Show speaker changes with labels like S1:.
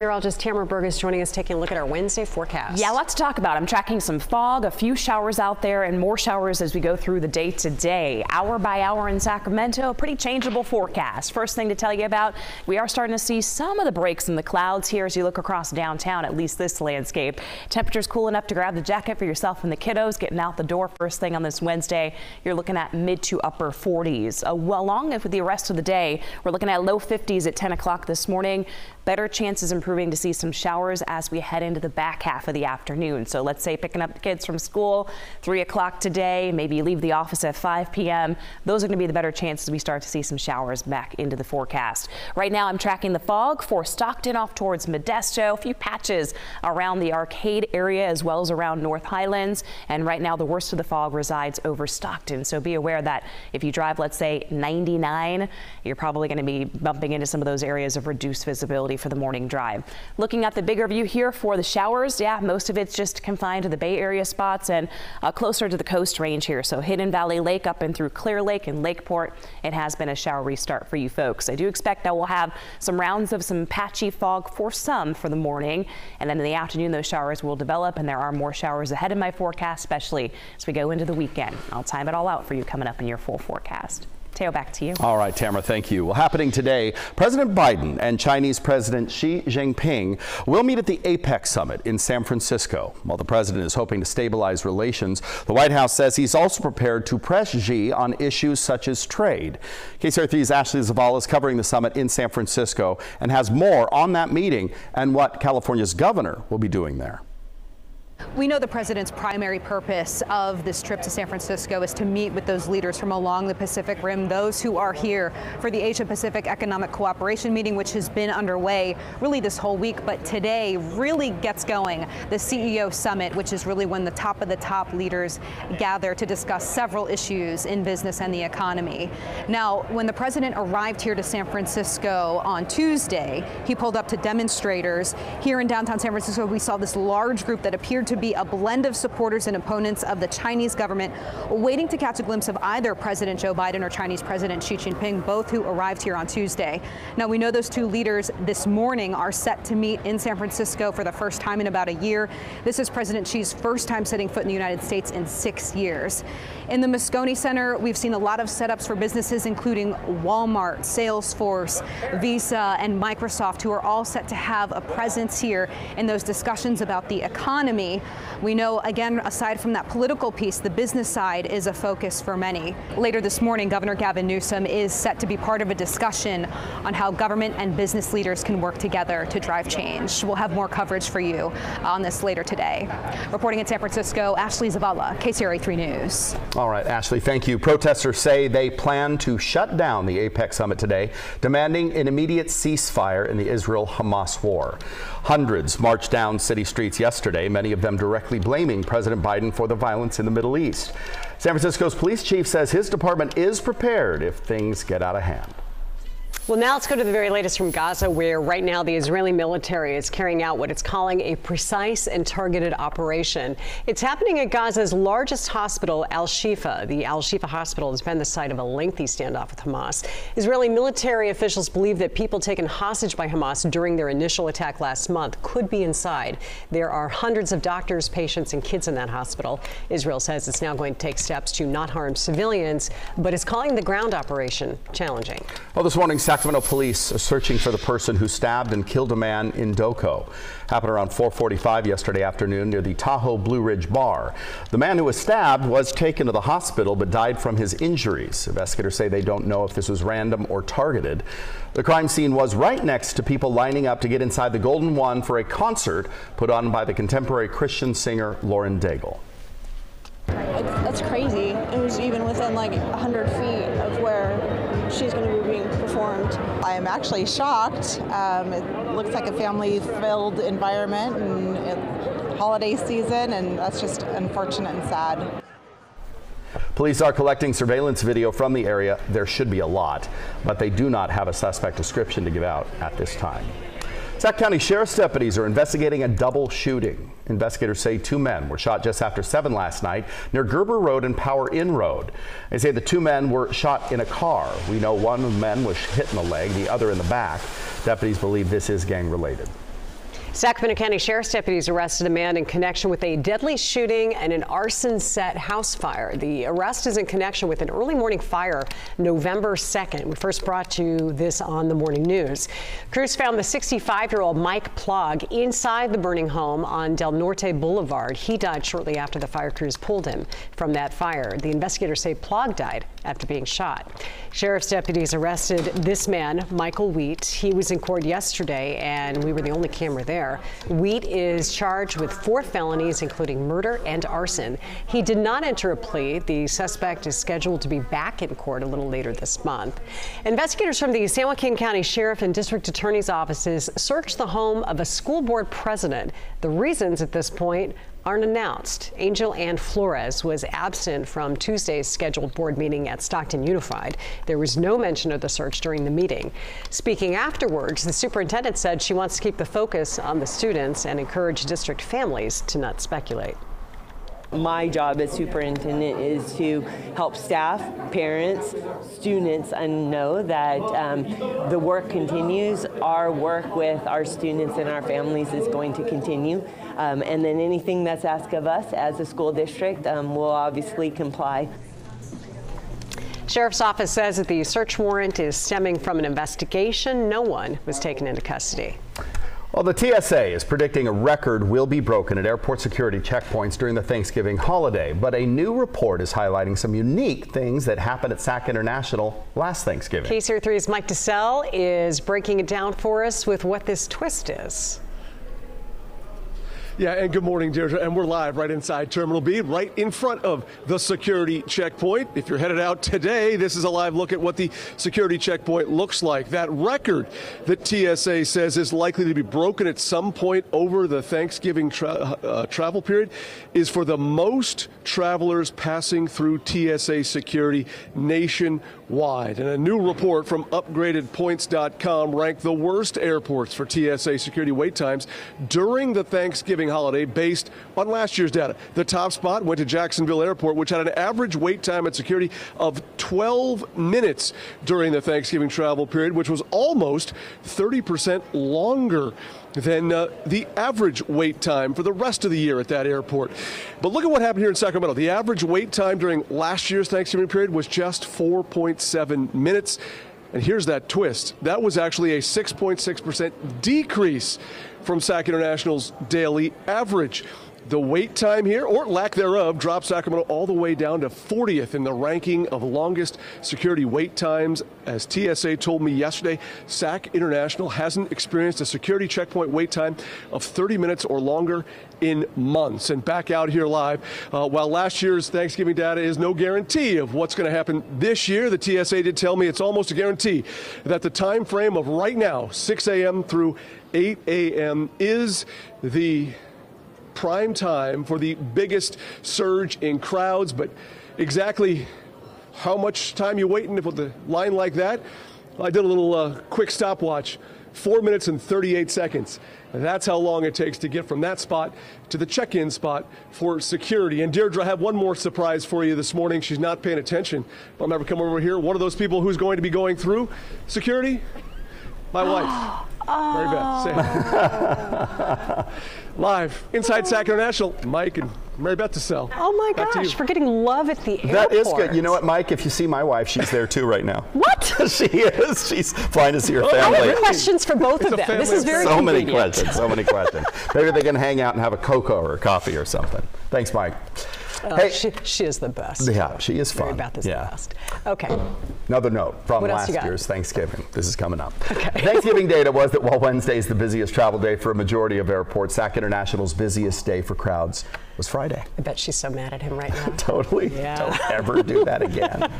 S1: Meteorologist Tamara Burgess joining us, taking a look at our Wednesday forecast.
S2: Yeah, lots to talk about. I'm tracking some fog, a few showers out there, and more showers as we go through the day today. Hour by hour in Sacramento, pretty changeable forecast. First thing to tell you about, we are starting to see some of the breaks in the clouds here as you look across downtown, at least this landscape. Temperatures cool enough to grab the jacket for yourself and the kiddos getting out the door first thing on this Wednesday. You're looking at mid to upper 40s. Along with the rest of the day, we're looking at low 50s at 10 o'clock this morning. Better chances improving to see some showers as we head into the back half of the afternoon. So let's say picking up the kids from school 3 o'clock today, maybe you leave the office at 5 p.m. Those are going to be the better chances we start to see some showers back into the forecast. Right now I'm tracking the fog for Stockton off towards Modesto, a few patches around the Arcade area as well as around North Highlands. And right now the worst of the fog resides over Stockton. So be aware that if you drive, let's say 99, you're probably going to be bumping into some of those areas of reduced visibility for the morning drive. Looking at the bigger view here for the showers, yeah, most of it's just confined to the Bay Area spots and closer to the coast range here. So Hidden Valley Lake up and through Clear Lake and Lakeport, it has been a showery start for you folks. I do expect that we'll have some rounds of some patchy fog for some for the morning, and then in the afternoon those showers will develop, and there are more showers ahead in my forecast, especially as we go into the weekend. I'll time it all out for you coming up in your full forecast. Teo, back to you.
S3: All right, Tamara, thank you. Well, happening today, President Biden and Chinese President Xi Jinping will meet at the APEC summit in San Francisco. While the president is hoping to stabilize relations, the White House says he's also prepared to press Xi on issues such as trade. KCRA3's Ashley Zavala is covering the summit in San Francisco and has more on that meeting and what California's governor will be doing there.
S4: We know the president's primary purpose of this trip to San Francisco is to meet with those leaders from along the Pacific Rim, those who are here for the Asia-Pacific Economic Cooperation meeting, which has been underway really this whole week, but today really gets going. The CEO Summit, which is really when the top of the top leaders gather to discuss several issues in business and the economy. Now, when the president arrived here to San Francisco on Tuesday, he pulled up to demonstrators here in downtown San Francisco. We saw this large group that appeared to be a blend of supporters and opponents of the Chinese government, waiting to catch a glimpse of either President Joe Biden or Chinese President Xi Jinping, both who arrived here on Tuesday. Now, we know those two leaders this morning are set to meet in San Francisco for the first time in about a year. This is President Xi's first time setting foot in the United States in 6 years. In the Moscone Center, we've seen a lot of setups for businesses, including Walmart, Salesforce, Visa, and Microsoft, who are all set to have a presence here in those discussions about the economy. We know, again, aside from that political piece, the business side is a focus for many. Later this morning, Governor Gavin Newsom is set to be part of a discussion on how government and business leaders can work together to drive change. We'll have more coverage for you on this later today. Reporting in San Francisco, Ashley Zavala, KCRA3 News.
S3: All right, Ashley, thank you. Protesters say they plan to shut down the APEC summit today, demanding an immediate ceasefire in the Israel-Hamas war. Hundreds marched down city streets yesterday, many of them directly blaming President Biden for the violence in the Middle East. San Francisco's police chief says his department is prepared if things get out of hand.
S1: Well, now let's go to the very latest from Gaza, where right now the Israeli military is carrying out what it's calling a precise and targeted operation. It's happening at Gaza's largest hospital, Al-Shifa. The Al-Shifa hospital has been the site of a lengthy standoff with Hamas. Israeli military officials believe that people taken hostage by Hamas during their initial attack last month could be inside. There are hundreds of doctors, patients, and kids in that hospital. Israel says it's now going to take steps to not harm civilians, but is calling the ground operation challenging.
S3: Well, this morning, Sacramento police are searching for the person who stabbed and killed a man in Doco. Happened around 4:45 yesterday afternoon near the Tahoe Blue Ridge Bar. The man who was stabbed was taken to the hospital but died from his injuries. Investigators say they don't know if this was random or targeted. The crime scene was right next to people lining up to get inside the Golden One for a concert put on by the contemporary Christian singer Lauren Daigle.
S5: That's crazy. It was even within like 100 feet of where she's going to be being performed.
S6: I am actually shocked. It looks like a family-filled environment and holiday season, and that's just unfortunate and sad.
S3: Police are collecting surveillance video from the area. There should be a lot, but they do not have a suspect description to give out at this time. Sac County Sheriff's deputies are investigating a double shooting. Investigators say two men were shot just after 7 last night near Gerber Road and Power Inn Road. They say the two men were shot in a car. We know one of the men was hit in the leg, the other in the back. Deputies believe this is gang related.
S1: Sacramento County Sheriff's deputies arrested a man in connection with a deadly shooting and an arson set house fire. The arrest is in connection with an early morning fire November 2nd. We first brought you this on the morning news. Crews found the 65-year-old Mike Plog inside the burning home on Del Norte Boulevard. He died shortly after the fire crews pulled him from that fire. The investigators say Plog died after being shot. Sheriff's deputies arrested this man, Michael Wheat. He was in court yesterday, and we were the only camera there. Wheat is charged with 4 felonies, including murder and arson. He did not enter a plea. The suspect is scheduled to be back in court a little later this month. Investigators from the San Joaquin County Sheriff and District Attorney's offices searched the home of a school board president. The reasons at this point aren't announced. Angel Ann Flores was absent from Tuesday's scheduled board meeting at Stockton Unified. There was no mention of the search during the meeting. Speaking afterwards, the superintendent said she wants to keep the focus on the students and encourage district families to not speculate.
S7: My job as superintendent is to help staff, parents, students, and know that the work continues. Our work with our students and our families is going to continue. And then anything that's asked of us as a school district, we'll obviously comply.
S1: Sheriff's office says that the search warrant is stemming from an investigation. No one was taken into custody.
S3: Well, the TSA is predicting a record will be broken at airport security checkpoints during the Thanksgiving holiday. But a new report is highlighting some unique things that happened at Sac International last Thanksgiving.
S1: KCRA 3's Mike DeSalle is breaking it down for us with what this twist is.
S8: Yeah, and good morning, Deirdre. And we're live right inside Terminal B, right in front of the security checkpoint. If you're headed out today, this is a live look at what the security checkpoint looks like. That record that TSA says is likely to be broken at some point over the Thanksgiving travel period is for the most travelers passing through TSA security nationwide. And a new report from UpgradedPoints.com ranked the worst airports for TSA security wait times during the Thanksgiving holiday based on last year's data. The top spot went to Jacksonville Airport, which had an average wait time at security of 12 minutes during the Thanksgiving travel period, which was almost 30% longer than the average wait time for the rest of the year at that airport. But look at what happened here in Sacramento. The average wait time during last year's Thanksgiving period was just 4.7 minutes. And here's that twist. That was actually a 6.6% decrease from Sac International's daily average. The wait time here, or lack thereof, dropped Sacramento all the way down to 40th in the ranking of longest security wait times. As TSA told me yesterday, Sac International hasn't experienced a security checkpoint wait time of 30 minutes or longer in months. And back out here live, while last year's Thanksgiving data is no guarantee of what's going to happen this year, the TSA did tell me it's almost a guarantee that the time frame of right now, 6 a.m. through 8 a.m. is the prime time for the biggest surge in crowds. But exactly how much time you waiting with the line like that? I did a little quick stopwatch, 4 minutes and 38 seconds. And that's how long it takes to get from that spot to the check-in spot for security. And Deirdre, I have one more surprise for you this morning. She's not paying attention. I'll never come over here. One of those people who's going to be going through security, my wife. Mary Beth, say live inside Sac International, Mike and Mary Beth DeSalle.
S1: Oh my gosh, we're getting love at the airport.
S3: That is good. You know what, Mike? If you see my wife, she's there too right now.
S1: What?
S3: She is. She's flying to see her family.
S1: I have questions for both of them. This is very
S3: so
S1: convenient.
S3: many questions. So many questions. Maybe they can hang out and have a cocoa or a coffee or something. Thanks, Mike.
S1: Hey, she is the best.
S3: Yeah, she is fun.
S1: Mary Beth is the best. Okay.
S3: Another note from last year's Thanksgiving. This is coming up. Okay. Thanksgiving data was that while Wednesday is the busiest travel day for a majority of airports, Sac International's busiest day for crowds was Friday.
S1: I bet she's so mad at him right now.
S3: Totally.
S1: Yeah.
S3: Don't ever do that again.